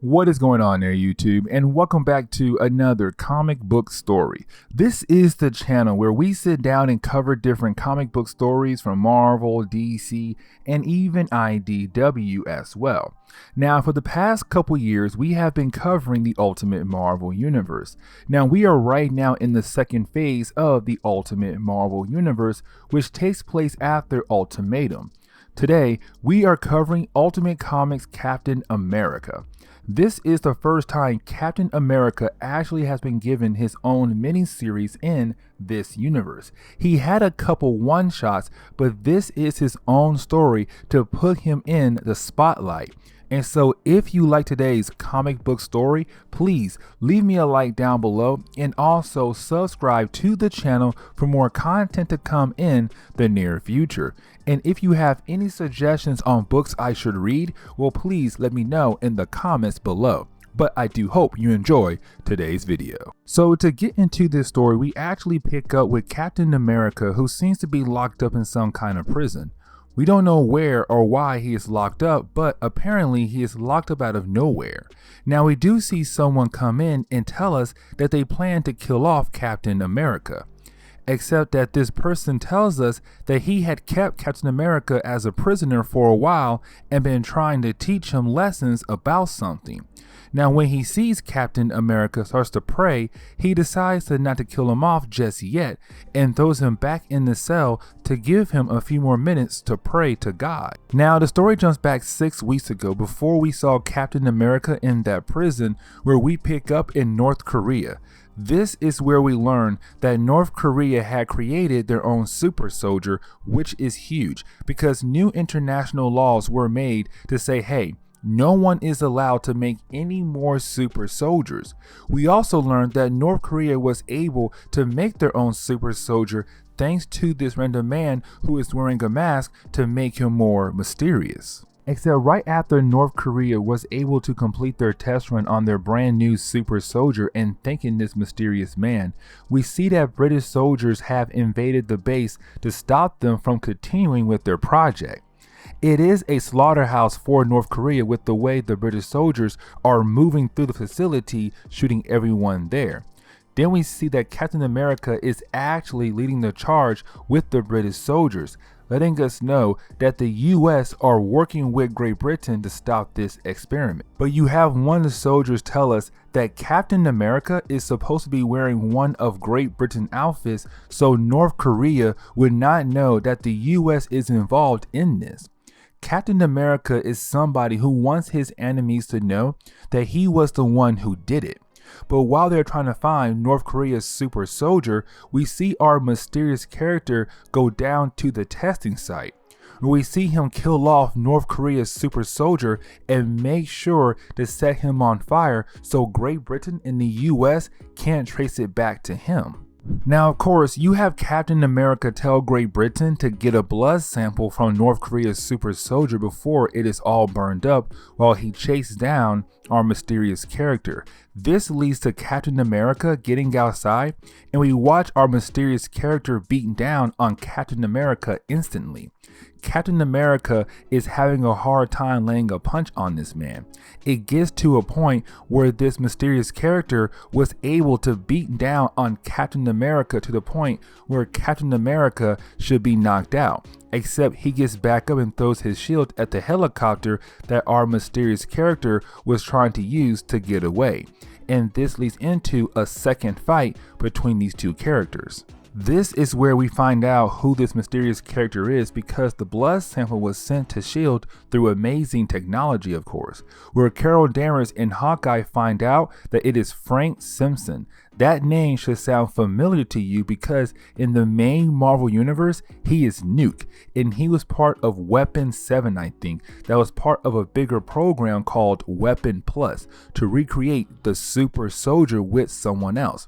What is going on there, YouTube? And welcome back to another comic book story. This is the channel where we sit down and cover different comic book stories from Marvel, DC, and even IDW as well. Now, for the past couple years, we have been covering the Ultimate Marvel Universe. Now, we are right now in the second phase of the Ultimate Marvel Universe, which takes place after Ultimatum. Today, we are covering Ultimate Comics Captain America. This is the first time Captain America actually has been given his own miniseries in this universe. He had a couple one-shots, but this is his own story to put him in the spotlight. And so if you like today's comic book story, please leave me a like down below and also subscribe to the channel for more content to come in the near future. And if you have any suggestions on books I should read, well, please let me know in the comments below. But I do hope you enjoy today's video. So to get into this story, we actually pick up with Captain America, who seems to be locked up in some kind of prison. We don't know where or why he is locked up, but apparently he is locked up out of nowhere. Now we do see someone come in and tell us that they plan to kill off Captain America. Except that this person tells us that he had kept Captain America as a prisoner for a while and been trying to teach him lessons about something. Now when he sees Captain America starts to pray, he decides not to kill him off just yet and throws him back in the cell to give him a few more minutes to pray to God. Now the story jumps back 6 weeks ago before we saw Captain America in that prison, where we pick up in North Korea. This is where we learn that North Korea had created their own super soldier, which is huge because new international laws were made to say, hey, no one is allowed to make any more super soldiers. We also learned that North Korea was able to make their own super soldier thanks to this random man who is wearing a mask to make him more mysterious. Except right after North Korea was able to complete their test run on their brand new super soldier and thanking this mysterious man, we see that British soldiers have invaded the base to stop them from continuing with their project. It is a slaughterhouse for North Korea with the way the British soldiers are moving through the facility, shooting everyone there. Then we see that Captain America is actually leading the charge with the British soldiers, letting us know that the US are working with Great Britain to stop this experiment. But you have one of the soldiers tell us that Captain America is supposed to be wearing one of Great Britain's outfits, so North Korea would not know that the US is involved in this. Captain America is somebody who wants his enemies to know that he was the one who did it. But while they're trying to find North Korea's super soldier, we see our mysterious character go down to the testing site. We see him kill off North Korea's super soldier and make sure to set him on fire so Great Britain and the US can't trace it back to him. Now, of course, you have Captain America tell Great Britain to get a blood sample from North Korea's super soldier before it is all burned up while he chases down our mysterious character. This leads to Captain America getting outside, and we watch our mysterious character beaten down on Captain America instantly. Captain America is having a hard time laying a punch on this man. It gets to a point where this mysterious character was able to beat down on Captain America to the point where Captain America should be knocked out. Except he gets back up and throws his shield at the helicopter that our mysterious character was trying to use to get away. And this leads into a second fight between these two characters. This is where we find out who this mysterious character is, because the blood sample was sent to S.H.I.E.L.D. through amazing technology, of course, where Carol Danvers and Hawkeye find out that it is Frank Simpson. That name should sound familiar to you because in the main Marvel universe, he is Nuke, and he was part of Weapon 7, I think, that was part of a bigger program called Weapon Plus to recreate the super soldier with someone else.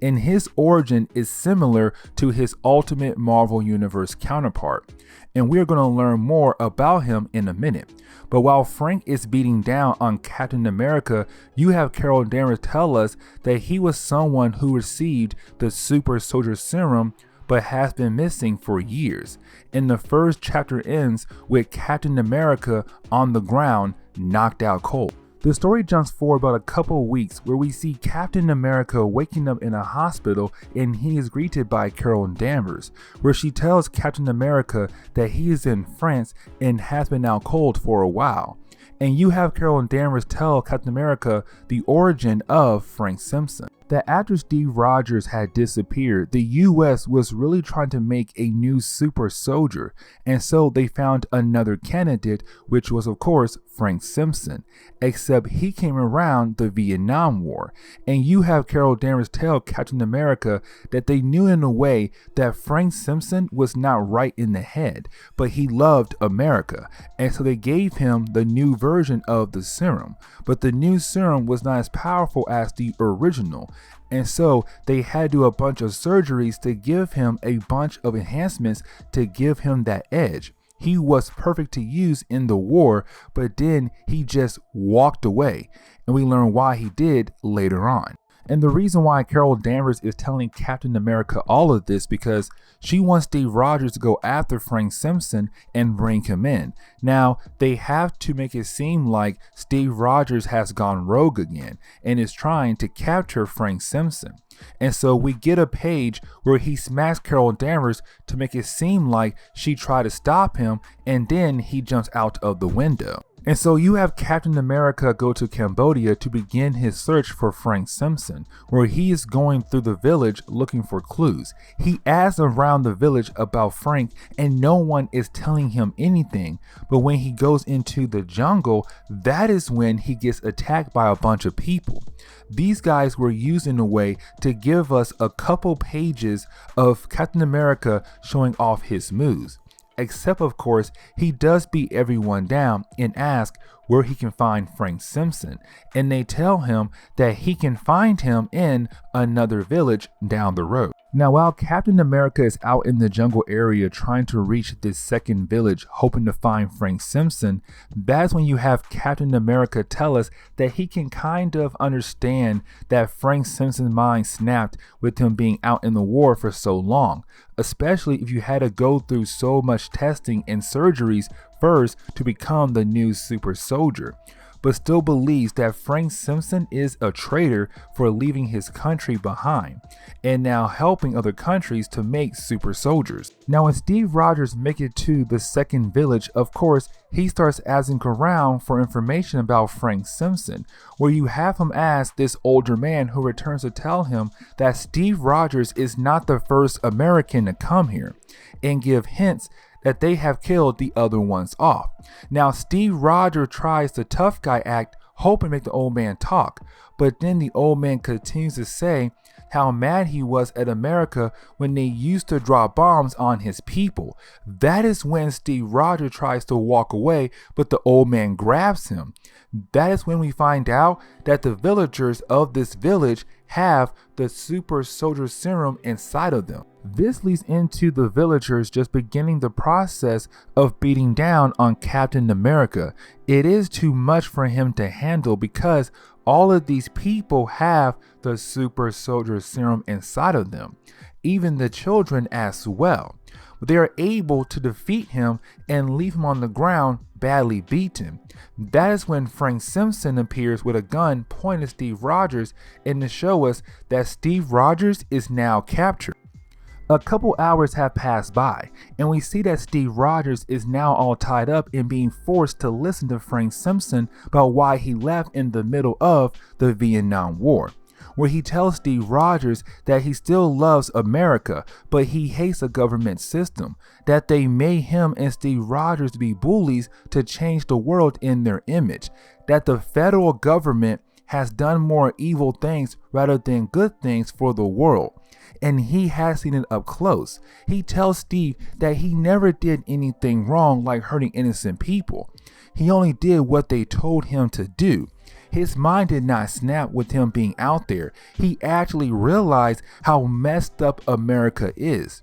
And his origin is similar to his Ultimate Marvel Universe counterpart, and we're going to learn more about him in a minute. But while Frank is beating down on Captain America, you have Carol Danvers tell us that he was someone who received the super soldier serum but has been missing for years. And the first chapter ends with Captain America on the ground, knocked out cold. The story jumps forward about a couple weeks where we see Captain America waking up in a hospital and he is greeted by Carol Danvers, where she tells Captain America that he is in France and has been out cold for a while. And you have Carol Danvers tell Captain America the origin of Frank Simpson. That after Steve Rogers had disappeared, the US was really trying to make a new super soldier, and so they found another candidate, which was of course Frank Simpson, except he came around the Vietnam War. And you have Carol Danvers tell Captain America that they knew in a way that Frank Simpson was not right in the head, but he loved America, and so they gave him the new version of the serum. But the new serum was not as powerful as the original, and so they had to do a bunch of surgeries to give him a bunch of enhancements to give him that edge. He was perfect to use in the war, but then he just walked away, and we learn why he did later on. And the reason why Carol Danvers is telling Captain America all of this because she wants Steve Rogers to go after Frank Simpson and bring him in. Now, they have to make it seem like Steve Rogers has gone rogue again and is trying to capture Frank Simpson. And so we get a page where he smacks Carol Danvers to make it seem like she tried to stop him, and then he jumps out of the window. And so you have Captain America go to Cambodia to begin his search for Frank Simpson, where he is going through the village looking for clues. He asks around the village about Frank and no one is telling him anything, but when he goes into the jungle, that is when he gets attacked by a bunch of people. These guys were used in a way to give us a couple pages of Captain America showing off his moves. Except of course, he does beat everyone down and ask where he can find Frank Simpson, and they tell him that he can find him in another village down the road. Now, while Captain America is out in the jungle area trying to reach this second village hoping to find Frank Simpson, that's when you have Captain America tell us that he can kind of understand that Frank Simpson's mind snapped with him being out in the war for so long, especially if you had to go through so much testing and surgeries first to become the new super soldier, but still believes that Frank Simpson is a traitor for leaving his country behind and now helping other countries to make super soldiers. Now when Steve Rogers makes it to the second village, of course, he starts asking around for information about Frank Simpson, where you have him ask this older man who returns to tell him that Steve Rogers is not the first American to come here and give hints that they have killed the other ones off. Now Steve Rogers tries the tough guy act, hoping to make the old man talk, but then the old man continues to say how mad he was at America when they used to drop bombs on his people. That is when Steve Rogers tries to walk away, but the old man grabs him. That is when we find out that the villagers of this village have the super soldier serum inside of them. This leads into the villagers just beginning the process of beating down on Captain America. It is too much for him to handle because all of these people have the super soldier serum inside of them, even the children as well. They are able to defeat him and leave him on the ground badly beaten. That is when Frank Simpson appears with a gun pointed at Steve Rogers and to show us that Steve Rogers is now captured. A couple hours have passed by, and we see that Steve Rogers is now all tied up and being forced to listen to Frank Simpson about why he left in the middle of the Vietnam War, where he tells Steve Rogers that he still loves America, but he hates the government system, that they made him and Steve Rogers be bullies to change the world in their image, that the federal government has done more evil things rather than good things for the world. And he has seen it up close. He tells Steve that he never did anything wrong like hurting innocent people. He only did what they told him to do. His mind did not snap with him being out there. He actually realized how messed up America is.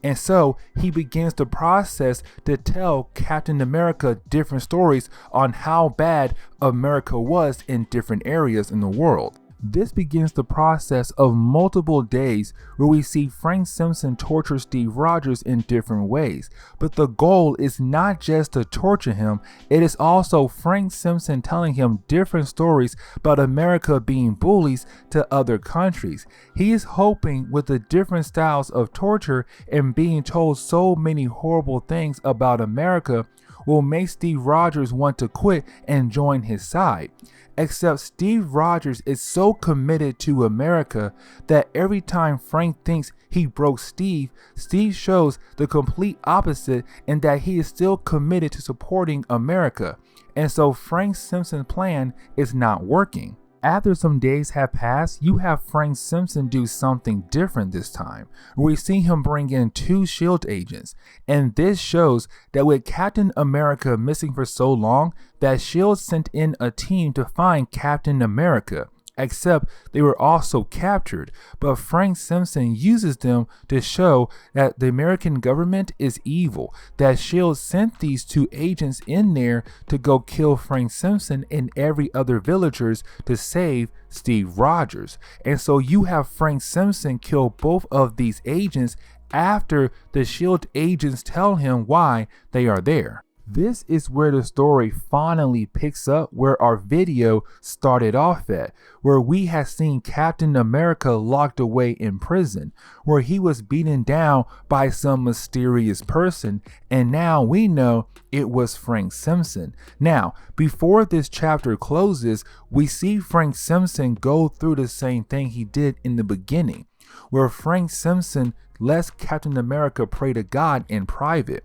And so he begins the process to tell Captain America different stories on how bad America was in different areas in the world. This begins the process of multiple days where we see Frank Simpson torture Steve Rogers in different ways. But the goal is not just to torture him, it is also Frank Simpson telling him different stories about America being bullies to other countries. He is hoping with the different styles of torture and being told so many horrible things about America will make Steve Rogers want to quit and join his side. Except Steve Rogers is so committed to America that every time Frank thinks he broke Steve, Steve shows the complete opposite in that he is still committed to supporting America. And so Frank Simpson's plan is not working. After some days have passed, you have Frank Simpson do something different this time. We see him bring in 2 SHIELD agents, and this shows that with Captain America missing for so long, that SHIELD sent in a team to find Captain America. Except they were also captured, but Frank Simpson uses them to show that the American government is evil, that SHIELD sent these 2 agents in there to go kill Frank Simpson and every other villagers to save Steve Rogers. And so you have Frank Simpson kill both of these agents after the SHIELD agents tell him why they are there. This is where the story finally picks up where our video started off at, where we had seen Captain America locked away in prison, where he was beaten down by some mysterious person, and now we know it was Frank Simpson. Now, before this chapter closes, we see Frank Simpson go through the same thing he did in the beginning, where Frank Simpson lets Captain America pray to God in private.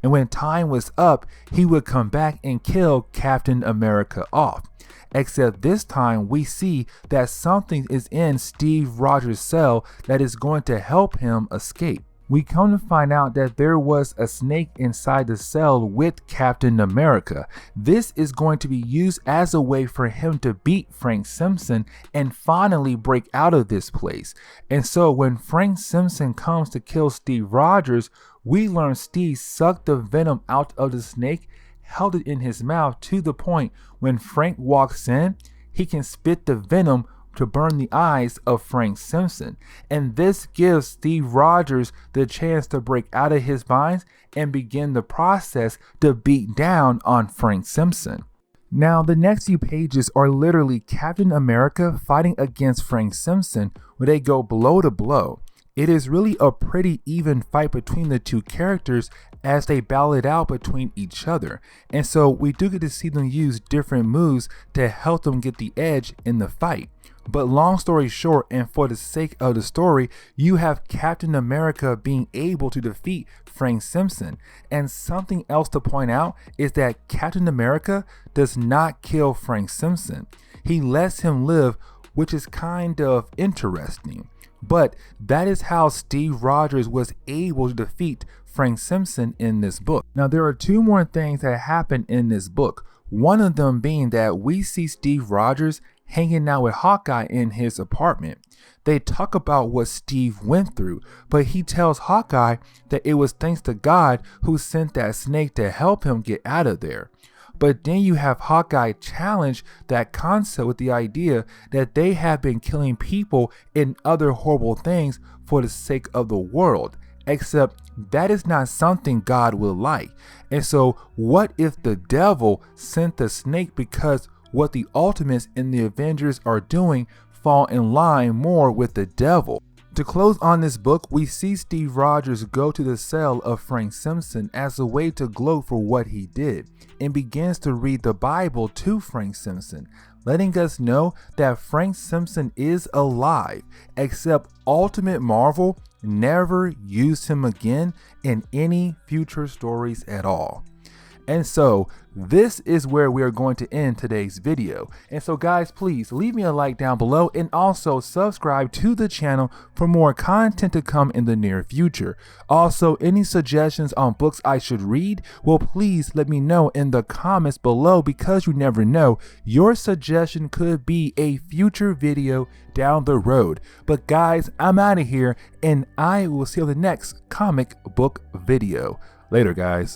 And when time was up, he would come back and kill Captain America off. Except this time we see that something is in Steve Rogers' cell that is going to help him escape. We come to find out that there was a snake inside the cell with Captain America. This is going to be used as a way for him to beat Frank Simpson and finally break out of this place. And so when Frank Simpson comes to kill Steve Rogers, we learn Steve sucked the venom out of the snake, held it in his mouth to the point when Frank walks in, he can spit the venom to burn the eyes of Frank Simpson. And this gives Steve Rogers the chance to break out of his binds and begin the process to beat down on Frank Simpson. Now, the next few pages are literally Captain America fighting against Frank Simpson, where they go blow to blow. It is really a pretty even fight between the 2 characters as they battle it out between each other. And so we do get to see them use different moves to help them get the edge in the fight. But long story short, and for the sake of the story, you have Captain America being able to defeat Frank Simpson. And something else to point out is that Captain America does not kill Frank Simpson. He lets him live, which is kind of interesting. But that is how Steve Rogers was able to defeat Frank Simpson in this book. Now, there are 2 more things that happen in this book. One of them being that we see Steve Rogers hanging out with Hawkeye in his apartment. They talk about what Steve went through, but he tells Hawkeye that it was thanks to God who sent that snake to help him get out of there. But then you have Hawkeye challenge that concept with the idea that they have been killing people and other horrible things for the sake of the world. Except that is not something God will like. And so what if the devil sent the snake because what the Ultimates and the Avengers are doing fall in line more with the devil? To close on this book, we see Steve Rogers go to the cell of Frank Simpson as a way to gloat for what he did, and begins to read the Bible to Frank Simpson, letting us know that Frank Simpson is alive, except Ultimate Marvel never used him again in any future stories at all. And so this is where we are going to end today's video. And so guys, please leave me a like down below and also subscribe to the channel for more content to come in the near future. Also, any suggestions on books I should read, well, please let me know in the comments below, because you never know, your suggestion could be a future video down the road. But guys, I'm out of here and I will see you on the next comic book video. Later, guys.